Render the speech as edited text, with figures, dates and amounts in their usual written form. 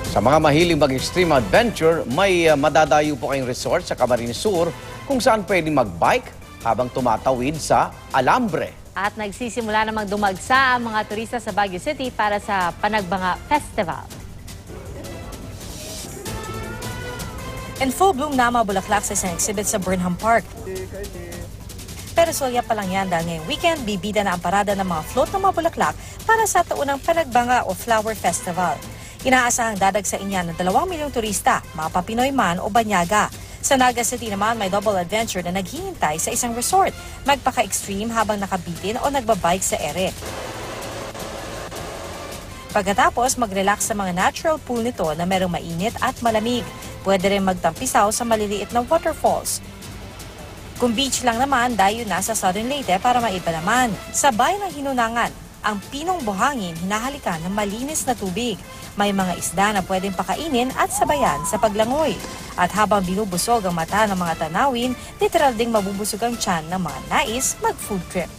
Sa mga mahiling mag-extreme adventure, may madadayo po kayong resort sa Camarines Sur kung saan pwedeng mag-bike habang tumatawid sa Alambre. At nagsisimula namang dumagsa ang mga turista sa Baguio City para sa Panagbanga Festival. In full bloom na mga bulaklak sa isang exhibit sa Burnham Park. Pero solya pa lang yan dahil ngayong weekend, bibida na ang parada ng mga float ng mga bulaklak para sa taunang Panagbanga o Flower Festival. Inaasahang dadagsa niya ng 2 milyong turista, mga Papinoy man o Banyaga. Sa Naga City naman, may double adventure na naghihintay sa isang resort. Magpaka-extreme habang nakabitin o nagbabike sa ere. Pagkatapos, mag-relax sa mga natural pool nito na merong mainit at malamig. Pwede rin magtampisaw sa maliliit na waterfalls. Kung beach lang naman, dayo na sa Southern Leyte para maiba naman. Sa bayan ng Hinunangan, ang Pinong Buhangin hinahalikan ng malinis na tubig. May mga isda na pwedeng pakainin at sabayan sa paglangoy. At habang binubusog ang mata ng mga tanawin, literal ding mabubusog ang tiyan ng mga nais mag-food trip.